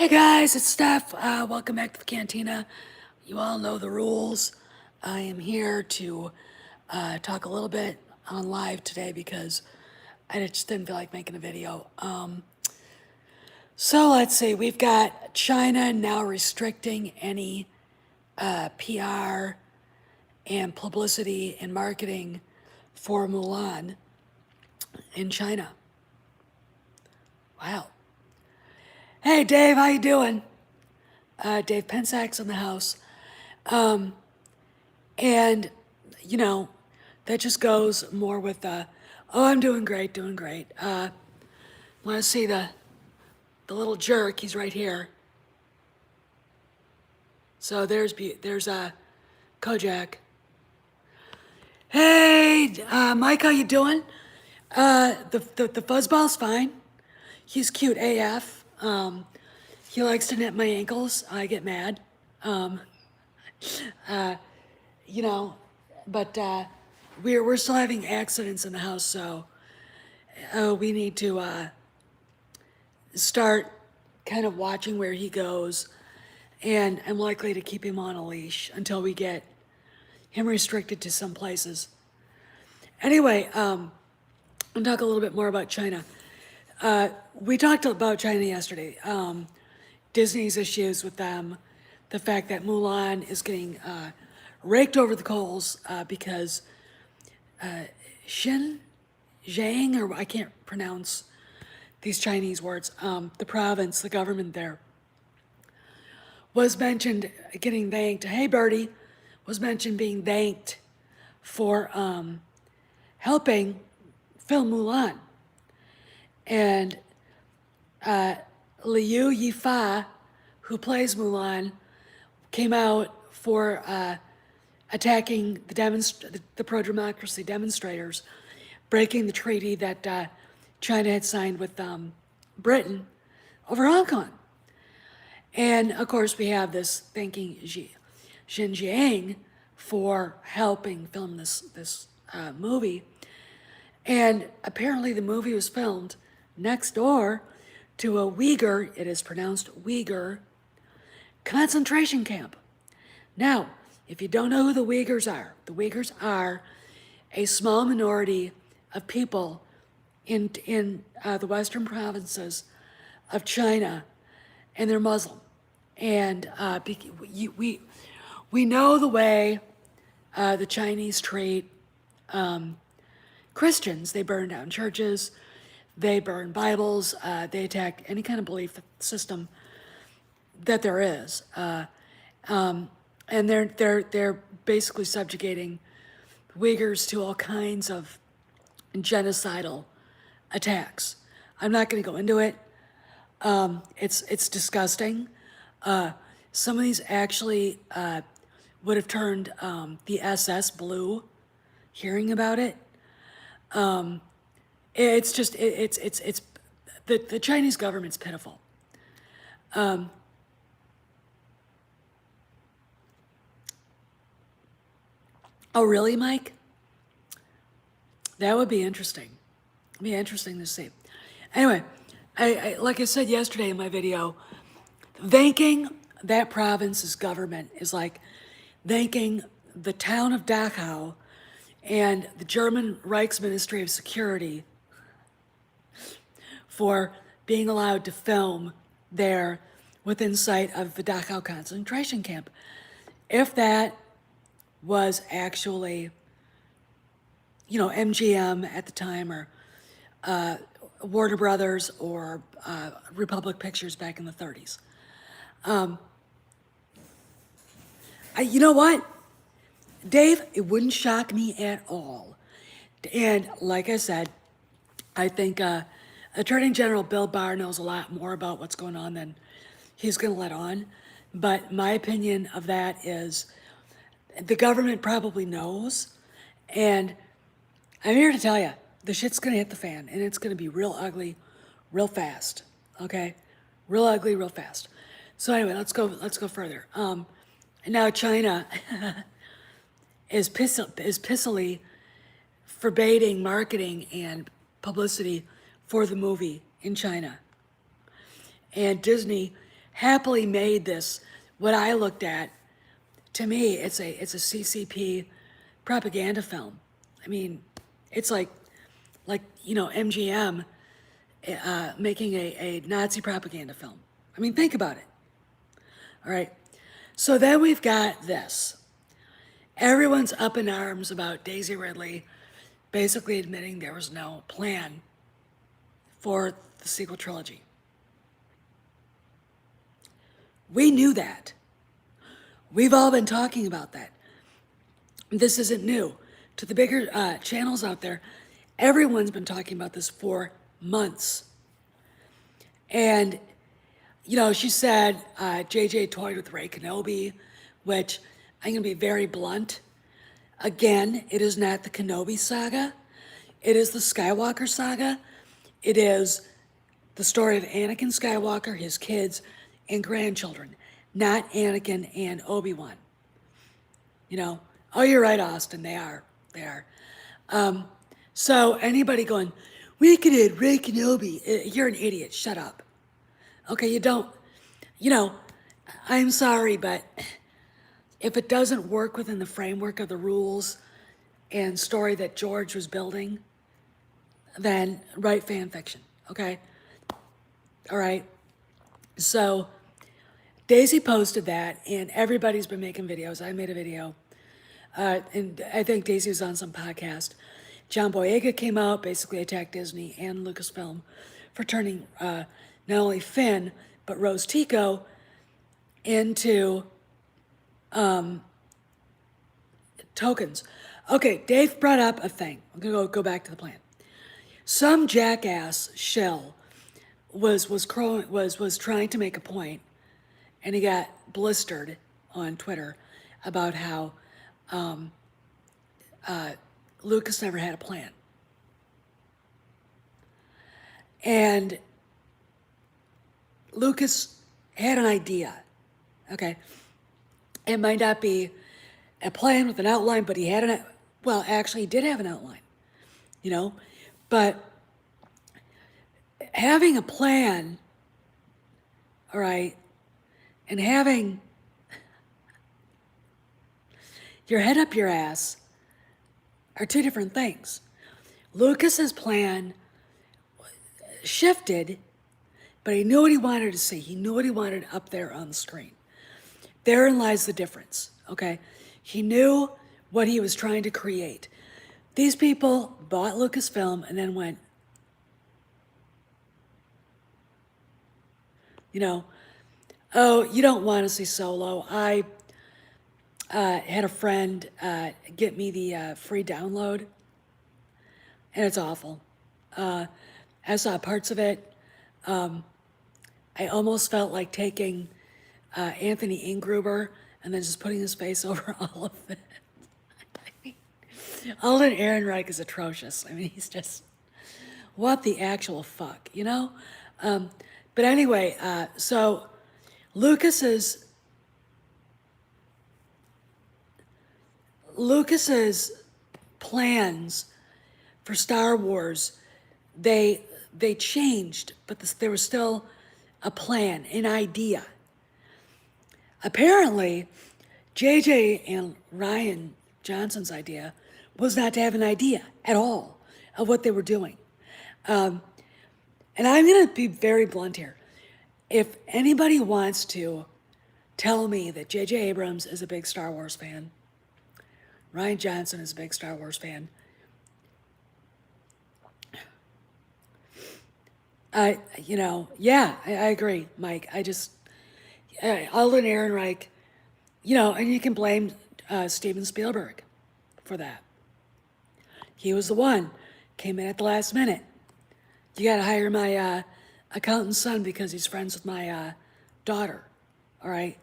Hey guys, it's Steph. Welcome back to the Cantina. You all know the rules. I am here to talk a little bit on live today because I just didn't feel like making a video. So let's see, we've got China now restricting any PR and publicity and marketing for Mulan in China. Wow. Hey Dave, how you doing? Dave Pensak's in the house. And, you know, that just goes more with oh, I'm doing great, doing great. Want to see the little jerk? He's right here. So there's Kojak. Hey, Mike, how you doing? The fuzzball's fine. He's cute AF. He likes to nip my ankles. I get mad. You know, but we're still having accidents in the house, so we need to start kind of watching where he goes, and I'm likely to keep him on a leash until we get him restricted to some places. Anyway, I'll talk a little bit more about China. We talked about China yesterday. Disney's issues with them, the fact that Mulan is getting raked over the coals because Xinjiang, or I can't pronounce these Chinese words, the province, the government there, was mentioned getting thanked. Hey, Birdie, was mentioned being thanked for helping film Mulan. And Liu Yifa, who plays Mulan, came out for attacking the pro-democracy demonstrators, breaking the treaty that China had signed with Britain over Hong Kong. And of course, we have this thanking Xinjiang for helping film this movie. And apparently the movie was filmed next door to a Uyghur, it is pronounced Uyghur, concentration camp. Now, if you don't know who the Uyghurs are a small minority of people in the western provinces of China, and they're Muslim. And we know the way the Chinese treat Christians. They burn down churches, they burn Bibles, they attack any kind of belief system that there is. And they're basically subjugating Uyghurs to all kinds of genocidal attacks. I'm not going to go into it. It's disgusting. Some of these actually would have turned the SS blue hearing about it. It's just it's the Chinese government's pitiful. Oh, really, Mike? That would be interesting. It'd be interesting to see. Anyway, I like I said yesterday in my video, thanking that province's government is like thanking the town of Dachau and the German Reichsministry of Security for being allowed to film there within sight of the Dachau concentration camp. If that was actually, MGM at the time, or Warner Brothers, or Republic Pictures back in the 30s. You know what, Dave? It wouldn't shock me at all. And like I said, I think Attorney General Bill Barr knows a lot more about what's going on than he's going to let on. But my opinion of that is the government probably knows. And I'm here to tell you, the shit's going to hit the fan, and it's going to be real ugly, real fast. Okay? Real ugly, real fast. So anyway, let's go further. Now China is pissily forbidding marketing and publicity for the movie in China. And Disney happily made this, what I looked at, to me, it's a CCP propaganda film. I mean, it's like MGM making a Nazi propaganda film. I mean, think about it. All right. So then we've got this. Everyone's up in arms about Daisy Ridley basically admitting there was no plan for the sequel trilogy. We knew that. We've all been talking about that. This isn't new. To the bigger channels out there, everyone's been talking about this for months. And, she said JJ toyed with Ray Kenobi, which I'm going to be very blunt. Again, it is not the Kenobi saga. It is the Skywalker saga. It is the story of Anakin Skywalker, his kids, and grandchildren, not Anakin and Obi-Wan. Oh, you're right, Austin, they are. So anybody going, we could add Ray Kenobi, you're an idiot, shut up. Okay, you don't, I'm sorry, but if it doesn't work within the framework of the rules and story that George was building, then write fan fiction, okay? All right. So Daisy posted that, and everybody's been making videos. I made a video, and I think Daisy was on some podcast. John Boyega came out, basically attacked Disney and Lucasfilm for turning not only Finn, but Rose Tico into tokens. Okay, Dave brought up a thing. I'm gonna go back to the plan. Some jackass shell was trying to make a point, and he got blistered on Twitter about how Lucas never had a plan. And Lucas had an idea, okay? It might not be a plan with an outline, but he had actually he did have an outline, but having a plan, all right, and having your head up your ass are two different things. Lucas's plan shifted, but he knew what he wanted to see. He knew what he wanted up there on the screen. Therein lies the difference, okay? He knew what he was trying to create. These people bought Lucasfilm and then went, oh, you don't want to see Solo. I had a friend get me the free download, and it's awful. I saw parts of it. I almost felt like taking Anthony Ingruber and then just putting his face over all of it. Alden Ehrenreich is atrocious. I mean, he's just, what the actual fuck, But anyway, so Lucas's plans for Star Wars, they changed, but there was still a plan, an idea. Apparently, JJ and Ryan Johnson's idea was not to have an idea at all of what they were doing. And I'm going to be very blunt here. If anybody wants to tell me that J.J. Abrams is a big Star Wars fan, Ryan Johnson is a big Star Wars fan, I agree, Mike. Alden Ehrenreich, and you can blame Steven Spielberg for that. He was the one, came in at the last minute. You got to hire my accountant's son because he's friends with my daughter, all right?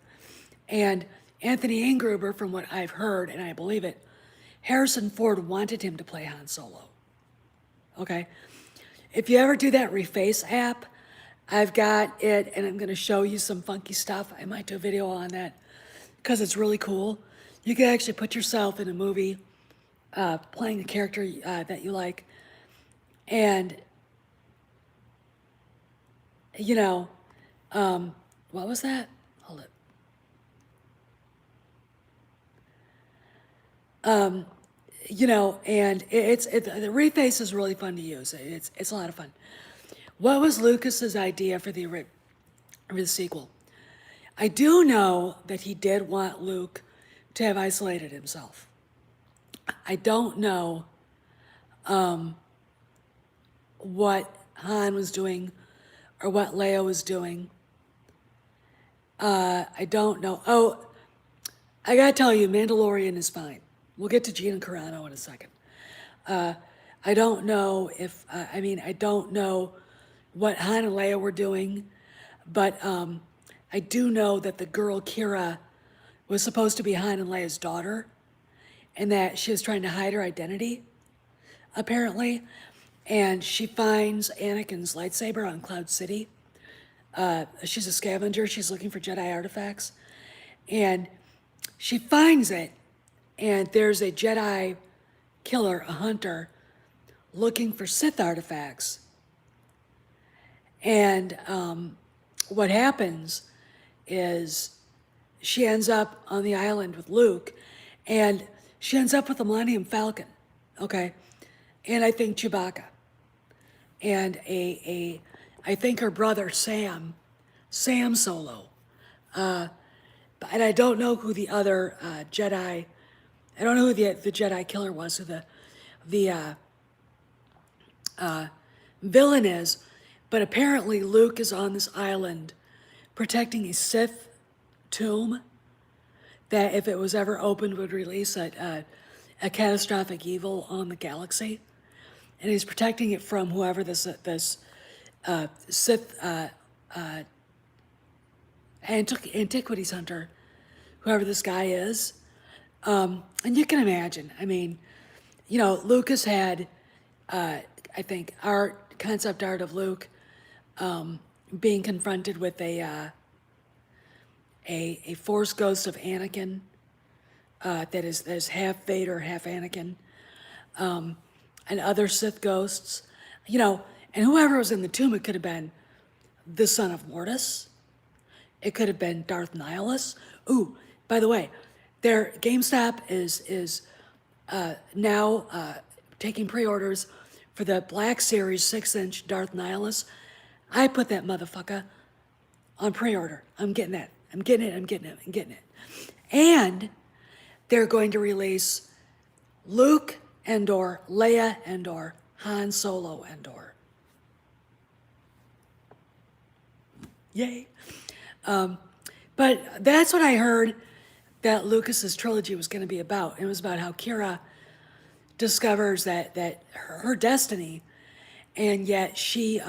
And Anthony Ingruber, from what I've heard, and I believe it, Harrison Ford wanted him to play Han Solo, okay? If you ever do that Reface app, I've got it, and I'm going to show you some funky stuff. I might do a video on that because it's really cool. You can actually put yourself in a movie playing a character that you like, and What was that? Hold it. And the reface is really fun to use. It's a lot of fun. What was Lucas's idea for the sequel? I do know that he did want Luke to have isolated himself. I don't know what Han was doing or what Leia was doing. I don't know. Oh, I gotta tell you, Mandalorian is fine. We'll get to Gina Carano in a second. I don't know if, I don't know what Han and Leia were doing, but I do know that the girl Kira was supposed to be Han and Leia's daughter, and that she was trying to hide her identity, apparently. And she finds Anakin's lightsaber on Cloud City. She's a scavenger. She's looking for Jedi artifacts. And she finds it, and there's a Jedi killer, a hunter, looking for Sith artifacts. And what happens is she ends up on the island with Luke, and she ends up with the Millennium Falcon, okay? And I think Chewbacca. And I think her brother Sam Solo. And I don't know who the other Jedi, I don't know who the Jedi killer was, who the villain is, but apparently Luke is on this island protecting a Sith tomb that, if it was ever opened, would release a catastrophic evil on the galaxy. And he's protecting it from whoever this Sith antiquities hunter, whoever this guy is. And you can imagine, Lucas had, I think, concept art of Luke being confronted with a Force ghost of Anakin that is half Vader, half Anakin, and other Sith ghosts, and whoever was in the tomb, it could have been the son of Mortis. It could have been Darth Nihilus. Ooh, by the way, their GameStop is now taking pre-orders for the Black Series 6-inch Darth Nihilus. I put that motherfucker on pre-order. I'm getting that. I'm getting it. And they're going to release Luke Endor, Leia Endor, Han Solo Endor. Yay. But that's what I heard that Lucas's trilogy was going to be about. It was about how Kira discovers that her destiny, and yet she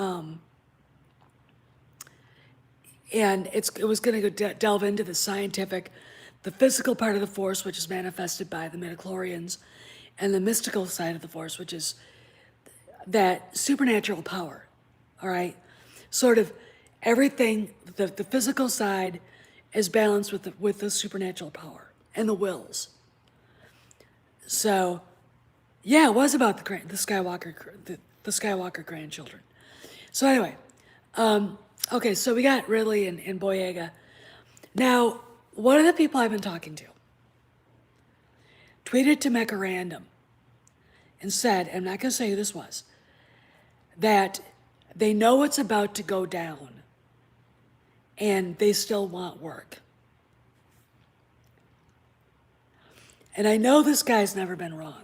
and it was going to go delve into the physical part of the Force, which is manifested by the midichlorians, and the mystical side of the Force, which is that supernatural power. All right, sort of everything. The physical side is balanced with the supernatural power and the wills. So, yeah, it was about the Skywalker grandchildren. So anyway, okay, so we got Ridley and Boyega. Now, one of the people I've been talking to tweeted to Mecca Random and said, I'm not going to say who this was, that they know what's about to go down and they still want work. And I know this guy's never been wrong.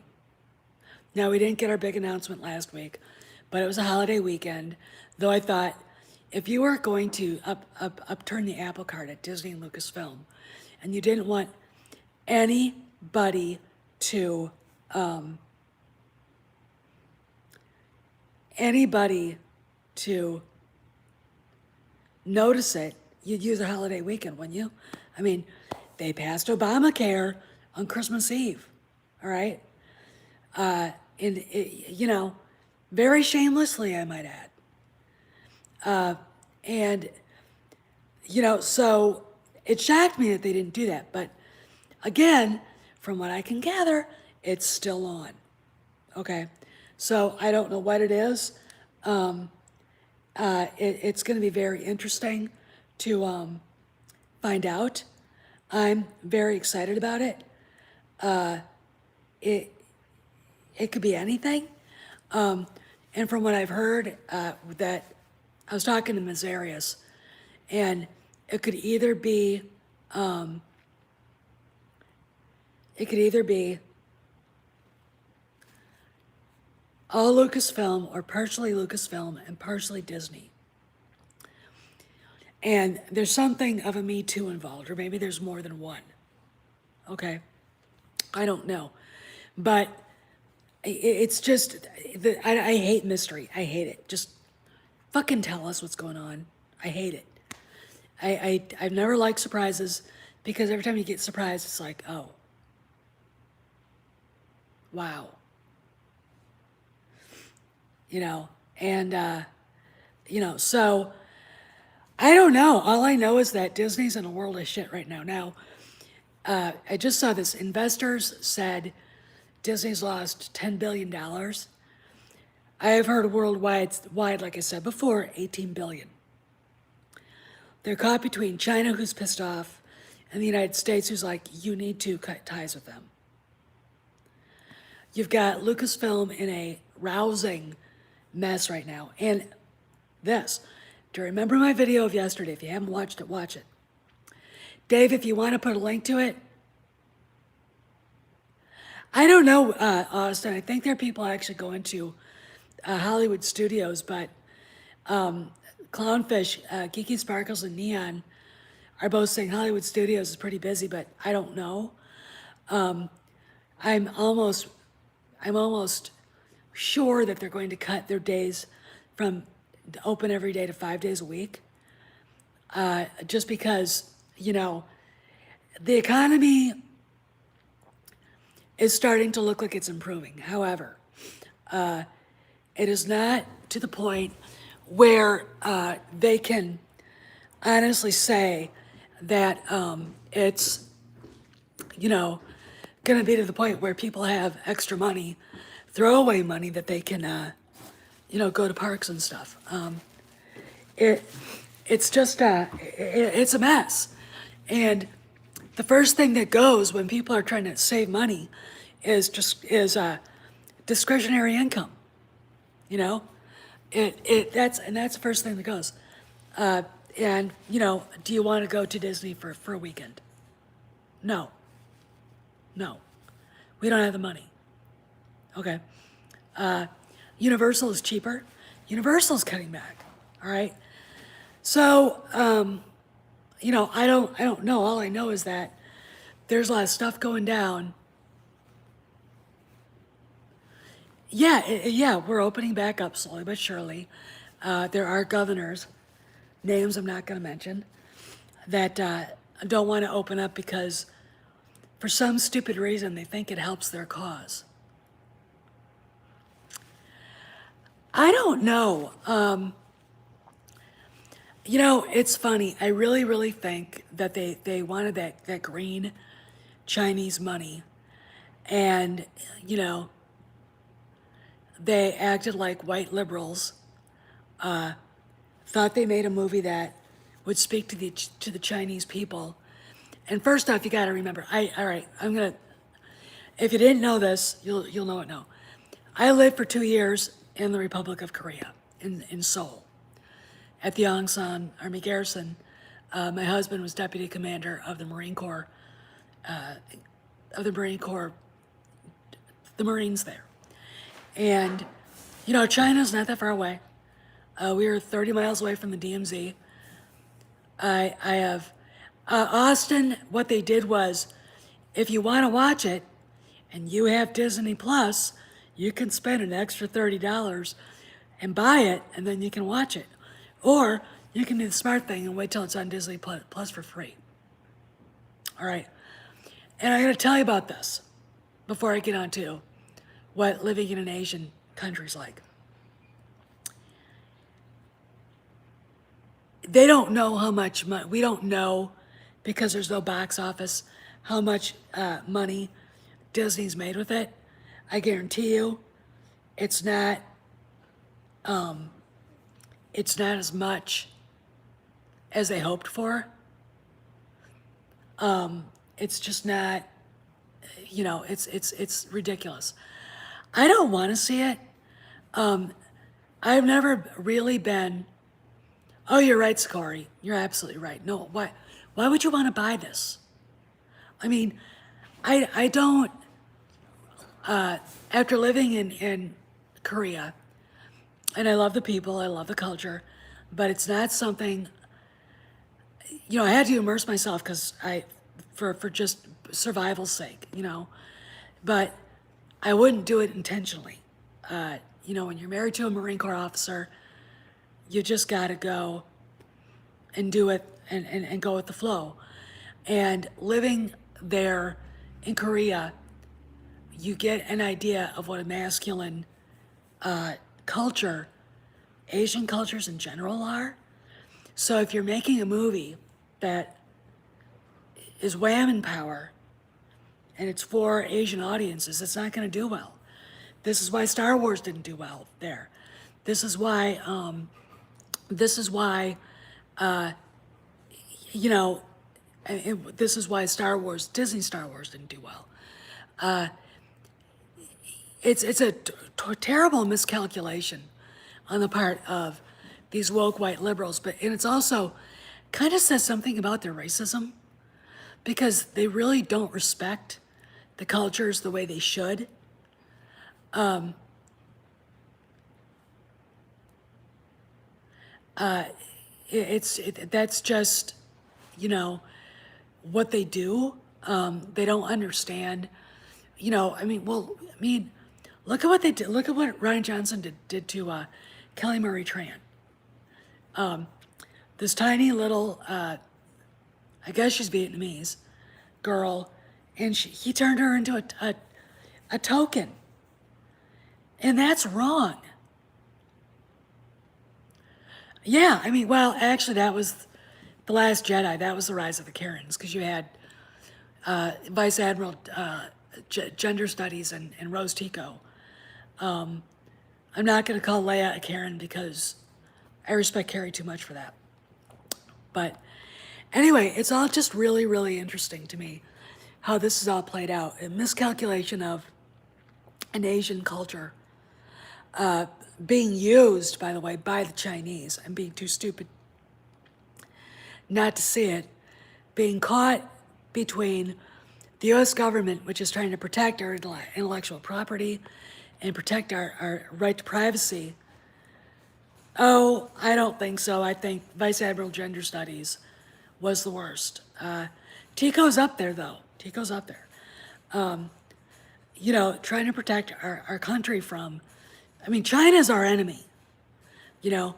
Now, we didn't get our big announcement last week, but it was a holiday weekend, though I thought, if you were going to upturn the apple cart at Disney and Lucasfilm, and you didn't want anybody to notice it, you'd use a holiday weekend, wouldn't you? I mean, they passed Obamacare on Christmas Eve, all right? Very shamelessly, I might add. So it shocked me that they didn't do that. But again, from what I can gather, it's still on. Okay? So I don't know what it is. It's going to be very interesting to find out. I'm very excited about it. It it could be anything. And from what I've heard, that I was talking to Ms. Arias, and it could either be it could either be all Lucasfilm or partially Lucasfilm and partially Disney. And there's something of a Me Too involved, or maybe there's more than one. Okay? I don't know. But it's just, I hate mystery. I hate it. Just fucking tell us what's going on. I hate it. I've never liked surprises because every time you get surprised, it's like, oh, wow. You know, and, so I don't know. All I know is that Disney's in a world of shit right now. Now, I just saw this. Investors said Disney's lost $10 billion. I have heard wide, like I said before, 18 billion. They're caught between China, who's pissed off, and the United States, who's like, you need to cut ties with them. You've got Lucasfilm in a rousing mess right now. And this, do you remember my video of yesterday? If you haven't watched it, watch it. Dave, if you want to put a link to it. I don't know, Austin. I think there are people actually going to Hollywood studios, but Clownfish, Geeky Sparkles, and Neon are both saying Hollywood studios is pretty busy, but I don't know. I'm almost sure that they're going to cut their days from open every day to 5 days a week, just because, the economy is starting to look like it's improving. However, it is not to the point where they can honestly say that it's, going to be to the point where people have extra money, throwaway money that they can, go to parks and stuff. It's just, it's a mess. And the first thing that goes when people are trying to save money is discretionary income. That's the first thing that goes. And do you want to go to Disney for a weekend? No, we don't have the money. Okay. Universal is cheaper. Universal's cutting back. All right. So, I don't know. All I know is that there's a lot of stuff going down. Yeah, we're opening back up slowly but surely. There are governors, names I'm not going to mention, that don't want to open up because for some stupid reason they think it helps their cause. I don't know. It's funny. I really, really think that they wanted that green Chinese money. And, they acted like white liberals, thought they made a movie that would speak to the Chinese people. And first off, you got to remember, if you didn't know this, you'll know it now. I lived for 2 years in the Republic of Korea, in Seoul, at the Yongsan Army Garrison. My husband was deputy commander of the Marine Corps, the Marines there. And, China's not that far away. We were 30 miles away from the DMZ. I have, Austin, what they did was, if you want to watch it and you have Disney Plus, you can spend an extra $30 and buy it, and then you can watch it. Or you can do the smart thing and wait till it's on Disney Plus for free. All right. And I got to tell you about this before I get on to what living in an Asian country's like. They don't know how much money, we don't know, because there's no box office, how much money Disney's made with it. I guarantee you, it's not as much as they hoped for. It's just not, it's ridiculous. I don't want to see it. I've never really been. Oh, you're right, Scary. You're absolutely right. No, why? Why would you want to buy this? I mean, I don't. After living in Korea, and I love the people, I love the culture, but it's not something. I had to immerse myself because for just survival's sake, but I wouldn't do it intentionally. When you're married to a Marine Corps officer, you just got to go and do it and go with the flow. And living there in Korea, you get an idea of what a masculine culture, Asian cultures in general are. So if you're making a movie that is wham in power and it's for Asian audiences, it's not going to do well. This is why Star Wars didn't do well there. This is why. This is why. You know, this is why Disney Star Wars didn't do well. It's a terrible miscalculation on the part of these woke white liberals, and it's also kind of says something about their racism because they really don't respect the cultures the way they should. That's just, what they do. They don't understand. Look at what they did. Look at what Ryan Johnson did to Kelly Marie Tran. This tiny little, I guess she's Vietnamese girl, and he turned her into a token, and that's wrong. Yeah, well, actually, that was The Last Jedi. That was The Rise of the Karens, because you had Vice Admiral Gender Studies and Rose Tico. I'm not going to call Leia a Karen because I respect Carrie too much for that. But anyway, it's all just really, really interesting to me how this is all played out. A miscalculation of an Asian culture being used, by the way, by the Chinese and being too stupid not to see it, being caught between the U.S. government, which is trying to protect our intellectual property and protect our right to privacy. Oh, I don't think so. I think Vice Admiral Gender Studies was the worst. Tico's up there, though. Tico's up there. Trying to protect our country from, China's our enemy, and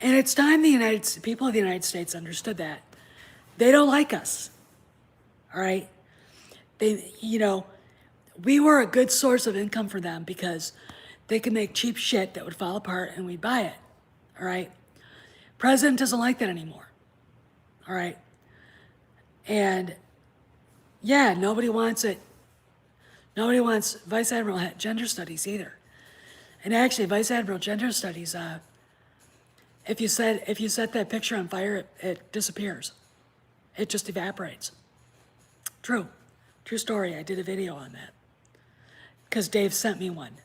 it's time the people of the United States understood that. They don't like us, all right? We were a good source of income for them because they could make cheap shit that would fall apart and we'd buy it, all right? President doesn't like that anymore, all right? And yeah, nobody wants it. Nobody wants Vice Admiral Gender Studies either. And actually, Vice Admiral Gender Studies, if you set that picture on fire, it disappears. It just evaporates. True story. I did a video on that because Dave sent me one.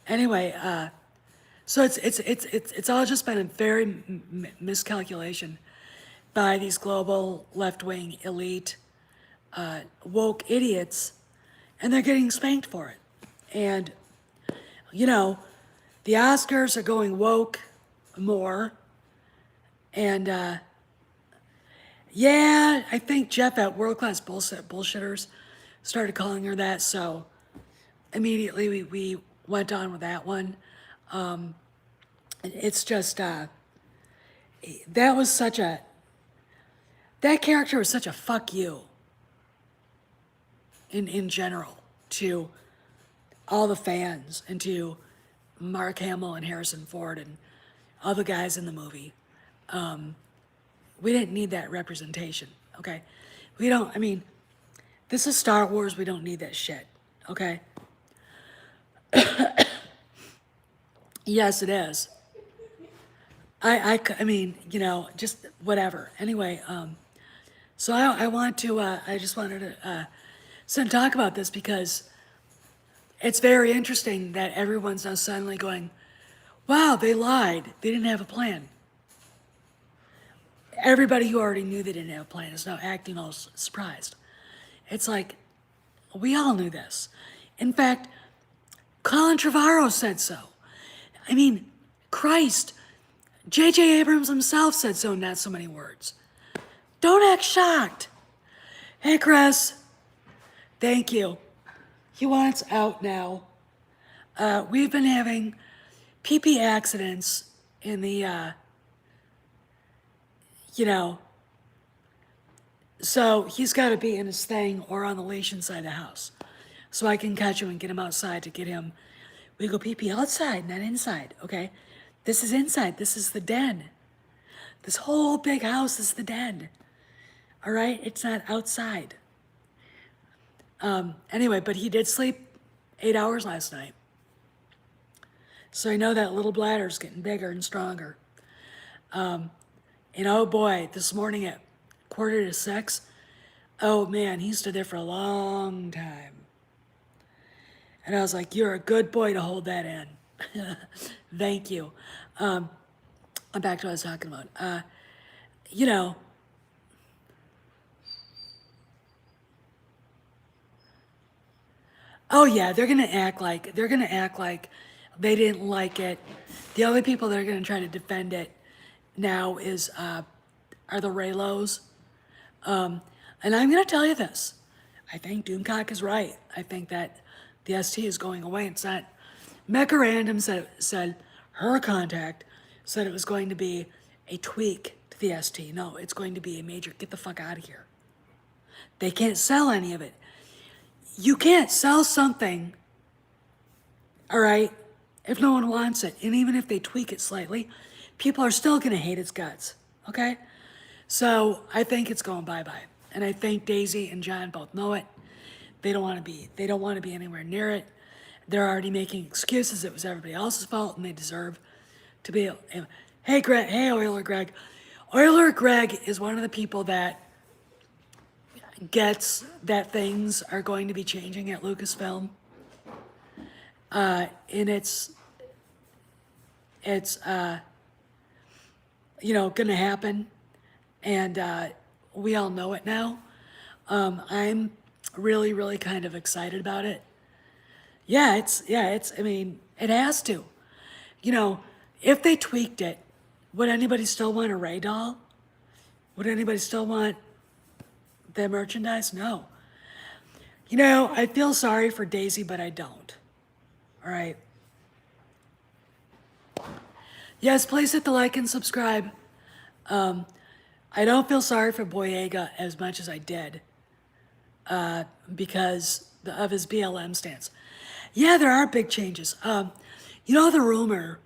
Anyway, so it's all just been a very miscalculation by these global left-wing elite woke idiots, and they're getting spanked for it. And the Oscars are going woke more, and yeah, I think Jeff at World Class Bullshitters started calling her that, so immediately we went on with that one. It's just that character was such a fuck you in general to all the fans and to Mark Hamill and Harrison Ford and all the guys in the movie. We didn't need that representation, okay? This is Star Wars, we don't need that shit, okay? Yes, it is. I mean, just whatever. Anyway, so I want to, I just wanted to sit and talk about this because it's very interesting that everyone's now suddenly going, wow, they lied. They didn't have a plan. Everybody who already knew they didn't have a plan is now acting all surprised. It's like, we all knew this. In fact, Colin Trevorrow said so. I mean, Christ, J.J. Abrams himself said so in not so many words. Don't act shocked. Hey, Chris. Thank you. He wants out now. We've been having pee-pee accidents in the, so he's got to be in his thing or on the leash inside the house. So I can catch him and get him outside to get him. We go pee-pee outside, not inside, okay? This is inside. This is the den. This whole big house is the den. All right? It's not outside. Anyway, but he did sleep 8 hours last night. So I know that little bladder's getting bigger and stronger. And oh boy, this morning at 5:45, oh man, he stood there for a long time. And I was like, you're a good boy to hold that in. Thank you. I'm back to what I was talking about. You know, oh yeah, they're gonna act like they didn't like it. The only people that are gonna try to defend it now are the Raylos. And I'm gonna tell you this. I think Doomcock is right. I think that the ST is going away. It's not. Mecca Random said her contact said it was going to be a tweak to the ST. No, it's going to be a major get the fuck out of here. They can't sell any of it. You can't sell something, all right, if no one wants it. And even if they tweak it slightly, people are still going to hate its guts, okay? So I think it's going bye-bye. And I think Daisy and John both know it. They don't want to be anywhere near it. They're already making excuses. It was everybody else's fault and they deserve to be. Hey, Greg. Hey, Oiler Greg. Oiler Greg is one of the people that gets that things are going to be changing at Lucasfilm. And it's gonna happen. And we all know it now. I'm really, really kind of excited about it. I mean, it has to. If they tweaked it, would anybody still want a Ray doll? Would anybody still want the merchandise? No. I feel sorry for Daisy, but I don't. All right. Yes, please hit the like and subscribe. I don't feel sorry for Boyega as much as I did because of his BLM stance. Yeah, there are big changes. The rumor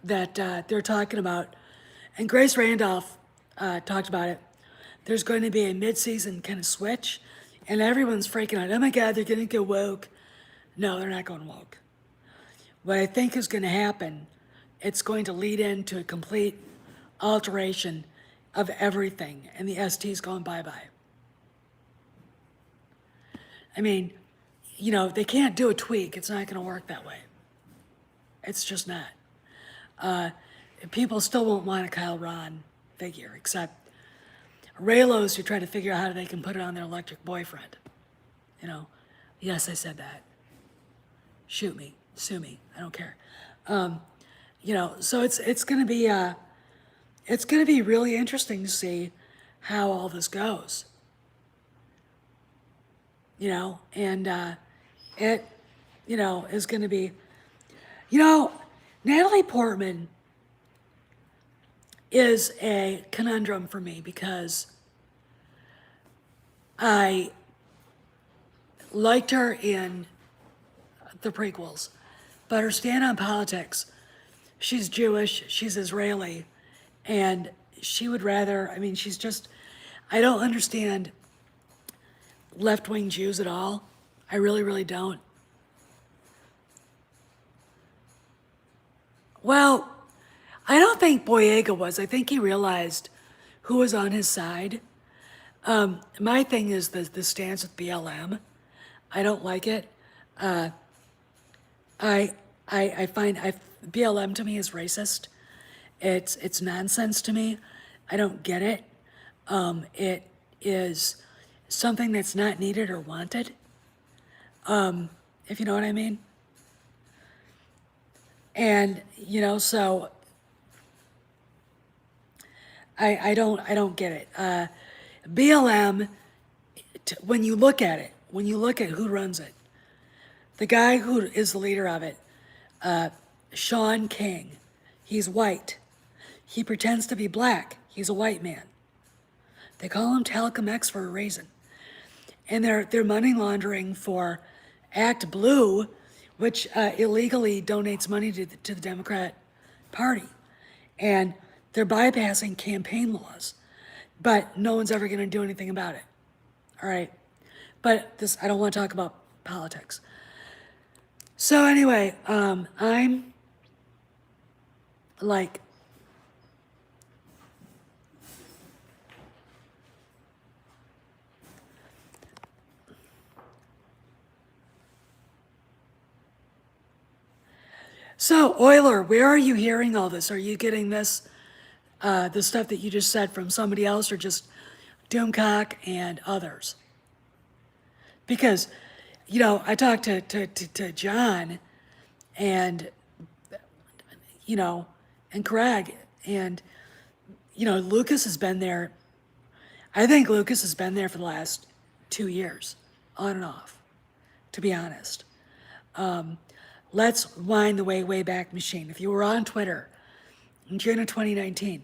that they're talking about, and Grace Randolph talked about it, there's going to be a mid-season kind of switch, and everyone's freaking out. Oh my God, they're going to go woke. No, they're not going woke. What I think is going to happen, it's going to lead into a complete alteration of everything, and the ST's going bye-bye. I mean, they can't do a tweak. It's not going to work that way. It's just not. People still won't want a Kyle Ron figure, except Raylos who try to figure out how they can put it on their electric boyfriend. Yes, I said that. Shoot me, sue me, I don't care. So it's going to be really interesting to see how all this goes. And it, is going to be, Natalie Portman is a conundrum for me because I liked her in the prequels, but her stand on politics, she's Jewish, she's Israeli, and she would rather, she's just, I don't understand left-wing Jews at all. I really, really don't. Well, I don't think Boyega was. I think he realized who was on his side. My thing is the stance with BLM. I don't like it. I I find BLM to me is racist. It's nonsense to me. I don't get it. It is something that's not needed or wanted, if you know what I mean. And so I don't get it. BLM, when you look at it, when you look at who runs it, the guy who is the leader of it, Sean King, he's white. He pretends to be black. He's a white man. They call him Talcum X for a reason. And they're money laundering for Act Blue, which illegally donates money to the Democrat Party. And they're bypassing campaign laws. But no one's ever going to do anything about it. All right? But I don't want to talk about politics. So anyway, I'm like, so Euler, where are you hearing all this? Are you getting this, the stuff that you just said from somebody else, or just Doomcock and others? Because, I talked to John and, and Craig, and, Lucas has been there. I think Lucas has been there for the last 2 years, on and off, to be honest. Let's wind the way back machine. If you were on Twitter in June of 2019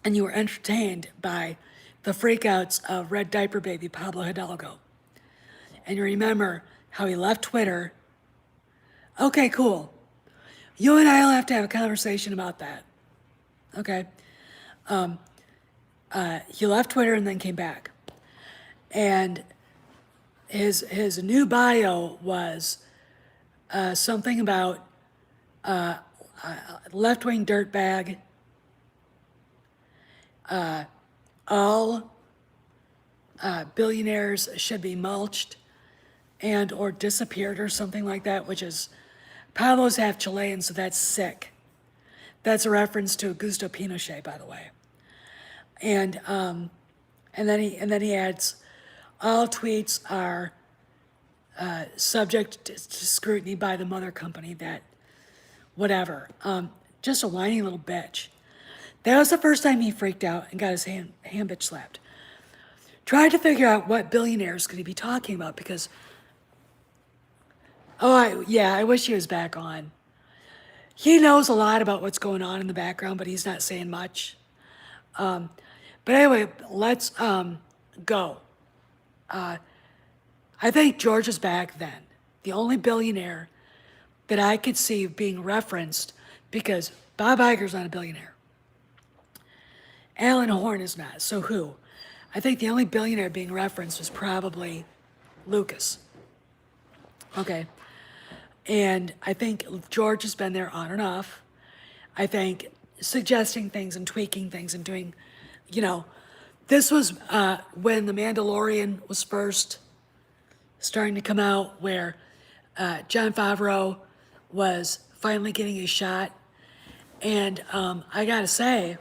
and you were entertained by the freakouts of Red Diaper Baby Pablo Hidalgo, and you remember how he left Twitter, okay, cool. You and I will have to have a conversation about that. Okay? He left Twitter and then came back. And his new bio was something about left-wing dirtbag, all billionaires should be mulched and or disappeared or something like that, which is, Pablo's half Chilean, so that's sick. That's a reference to Augusto Pinochet, by the way. And then he adds, all tweets are subject to scrutiny by the mother company that whatever. Just a whiny little bitch. That was the first time he freaked out and got his hand bitch slapped. Tried to figure out what billionaires could he be talking about, because I wish he was back on. He knows a lot about what's going on in the background, but he's not saying much. But anyway, let's go. I think George is back then. The only billionaire that I could see being referenced, because Bob Iger's not a billionaire. Alan Horn is not, so who? I think the only billionaire being referenced was probably Lucas. Okay. And I think George has been there on and off. I think suggesting things and tweaking things and doing, this was when The Mandalorian was first starting to come out, where Jon Favreau was finally getting his shot. And I gotta say,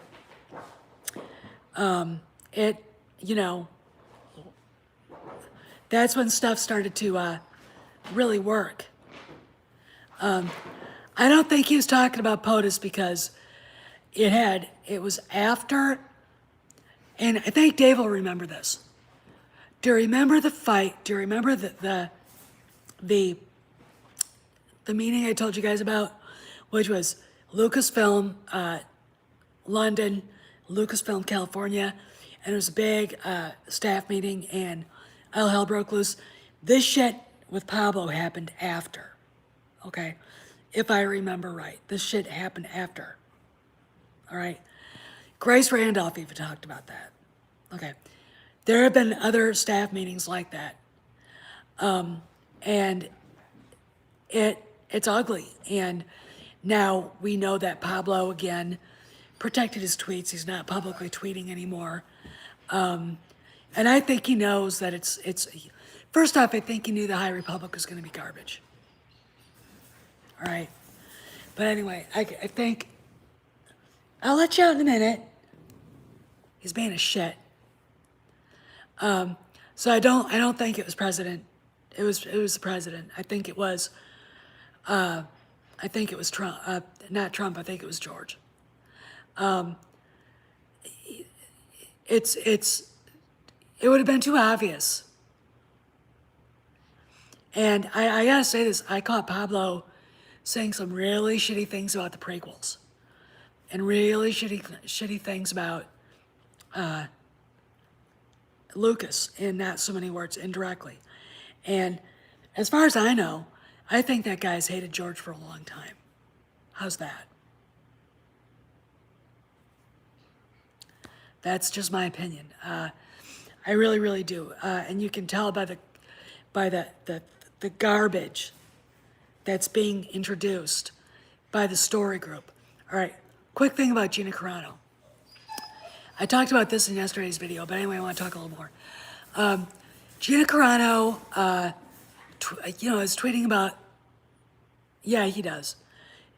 that's when stuff started to really work. I don't think he was talking about POTUS, because it was after, and I think Dave will remember this. Do you remember the fight? Do you remember the meeting I told you guys about, which was Lucasfilm, London, Lucasfilm, California, and it was a big staff meeting, and all hell broke loose. This shit with Pablo happened after, okay? If I remember right, this shit happened after, all right? Grace Randolph even talked about that, okay? There have been other staff meetings like that, and it's ugly. And Now we know that Pablo again protected his tweets. He's not publicly tweeting anymore. And I think he knows that it's first off, I think he knew the High Republic was going to be garbage. All right. But anyway, I think I'll let you out in a minute. He's being a shit. So I don't think it was president. It was the president. I think it was Trump. Not Trump. I think it was George. It would have been too obvious. And I gotta say this, I caught Pablo saying some really shitty things about the prequels. And really shitty things about Lucas in not so many words, indirectly. And as far as I know, I think that guy's hated George for a long time. How's that? That's just my opinion. I really, really do. And you can tell by the garbage that's being introduced by the story group. All right, quick thing about Gina Carano. I talked about this in yesterday's video, but anyway, I want to talk a little more. Gina Carano, is tweeting about, yeah, he does,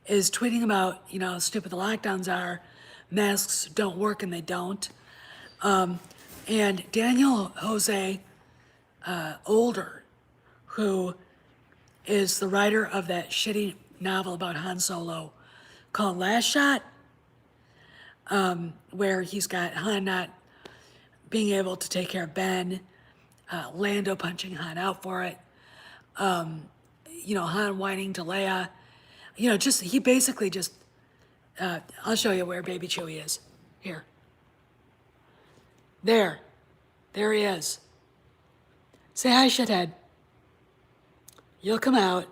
is tweeting about, how stupid the lockdowns are, masks don't work and they don't. And Daniel Jose Older, who is the writer of that shitty novel about Han Solo called Last Shot, where he's got Han not being able to take care of Ben, Lando punching Han out for it, Han whining to Leia, he basically just, I'll show you where Baby Chewie is. Here. There he is. Say hi, shithead. You'll come out.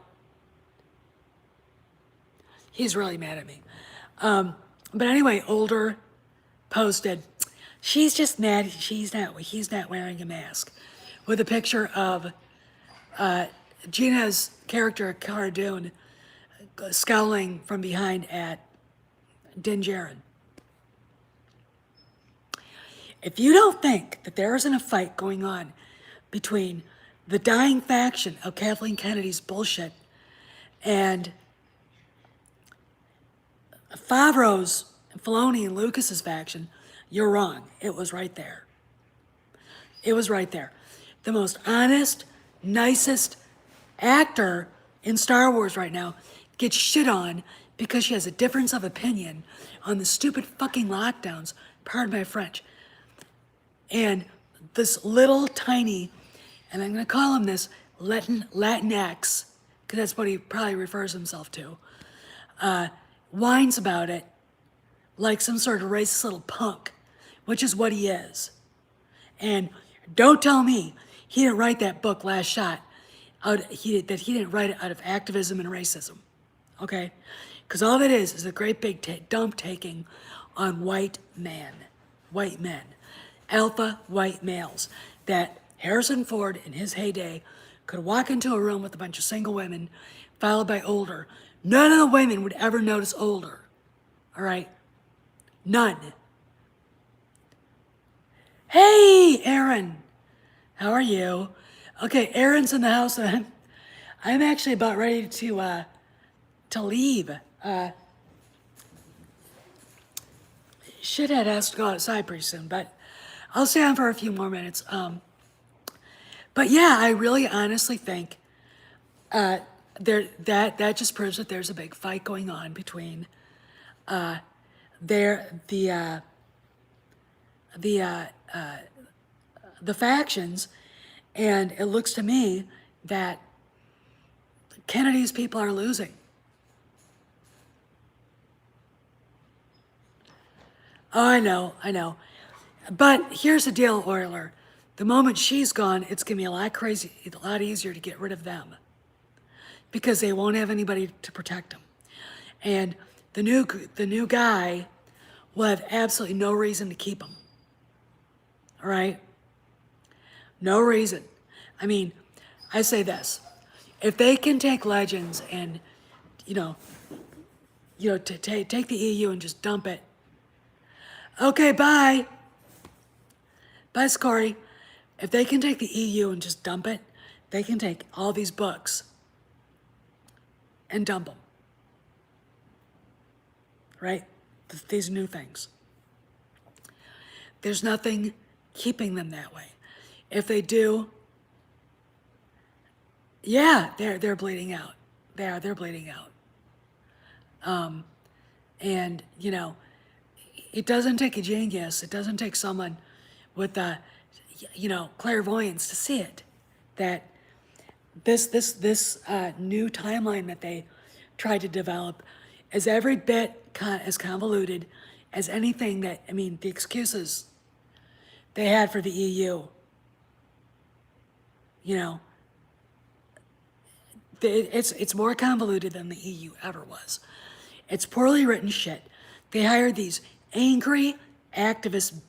He's really mad at me. But anyway, Older posted, she's just mad he's not wearing a mask, with a picture of Gina's character, Cara Dune, scowling from behind at Din Djarin. If you don't think that there isn't a fight going on between the dying faction of Kathleen Kennedy's bullshit and Favreau's, Filoni, and Lucas's faction, you're wrong. It was right there. It was right there. The most honest, nicest actor in Star Wars right now gets shit on because she has a difference of opinion on the stupid fucking lockdowns, pardon my French. And this little tiny, and I'm going to call him this, Latinx, because that's what he probably refers himself to, whines about it like some sort of racist little punk, which is what he is. And don't tell me he didn't write that book, Last Shot, that he didn't write it out of activism and racism, okay? Because all that is a great big dump taking on white men, alpha white males, that Harrison Ford in his heyday could walk into a room with a bunch of single women, followed by Older. None of the women would ever notice Older, all right? None. Hey, Aaron, how are you? Okay, Aaron's in the house, and I'm actually about ready to leave. Shithead has to go outside pretty soon, but I'll stay on for a few more minutes. But yeah, I really honestly think that just proves that there's a big fight going on between the factions, and it looks to me that Kennedy's people are losing. Oh, I know. But here's the deal, Euler. The moment she's gone, it's gonna be a lot easier to get rid of them, because they won't have anybody to protect them. And the new guy will have absolutely no reason to keep them. All right? No reason. I mean, I say this. If they can take Legends and, to take the EU and just dump it. Okay, bye. Bye, Scary. If they can take the EU and just dump it, they can take all these books and dump them. Right? These new things. There's nothing keeping them that way. If they do, yeah, they're bleeding out. They're bleeding out. And it doesn't take a genius. It doesn't take someone with clairvoyance to see it. That this new timeline that they tried to develop is every bit as convoluted as anything the excuses they had for the EU. It's more convoluted than the EU ever was. It's poorly written shit. They hired these angry activist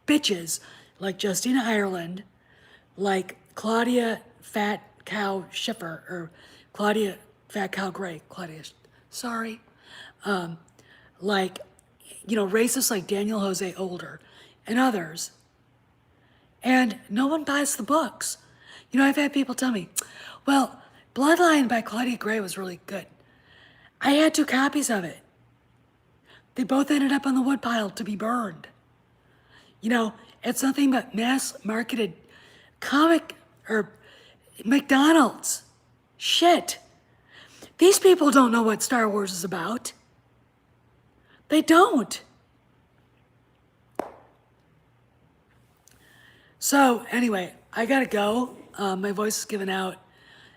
bitches like Justina Ireland, like Claudia Fat Cow Schiffer, or Claudia Fat Cow Gray, racists like Daniel Jose Older and others. And no one buys the books. I've had people tell me, well, Bloodline by Claudia Gray was really good. I had 2 copies of it. They both ended up on the woodpile to be burned. It's nothing but mass-marketed comic or McDonald's shit. These people don't know what Star Wars is about. They don't. So anyway, I gotta go. My voice is giving out.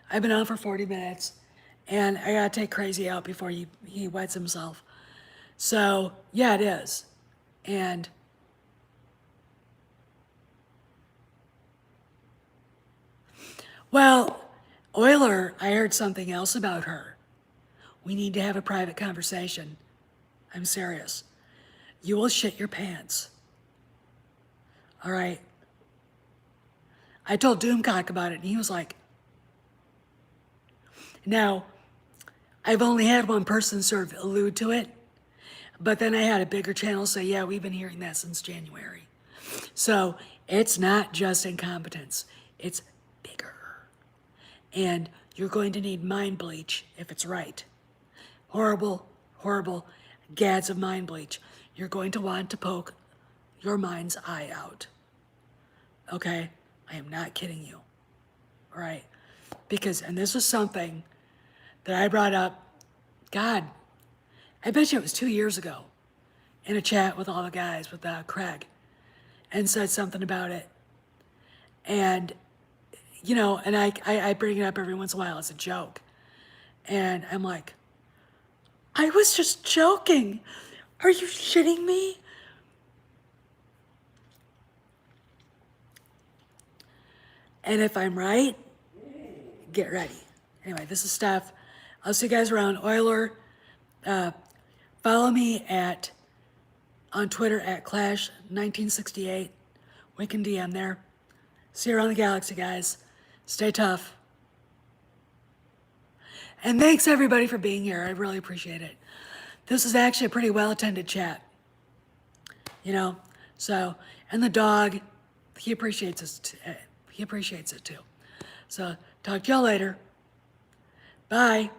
I've been on for 40 minutes, and I gotta take Crazy out before he wets himself. So yeah, it is. And well, Euler, I heard something else about her. We need to have a private conversation. I'm serious. You will shit your pants. All right? I told Doomcock about it, and he was like, now, I've only had one person sort of allude to it, but then I had a bigger channel say, yeah, we've been hearing that since January. So it's not just incompetence, it's bigger. And you're going to need mind bleach if it's right. Horrible, horrible gads of mind bleach. You're going to want to poke your mind's eye out. Okay? I am not kidding you. All right? Because, and this is something that I brought up, God, I bet you it was 2 years ago, in a chat with all the guys, with Craig, and said something about it. And, and I bring it up every once in a while as a joke. And I'm like, I was just joking. Are you shitting me? And if I'm right, get ready. Anyway, this is Steph. I'll see you guys around. Euler, follow me on Twitter at Clash1968. We can DM there. See you around the galaxy, guys. Stay tough. And thanks everybody for being here. I really appreciate it. This is actually a pretty well-attended chat. So, and the dog, he appreciates it too. So, talk to y'all later. Bye.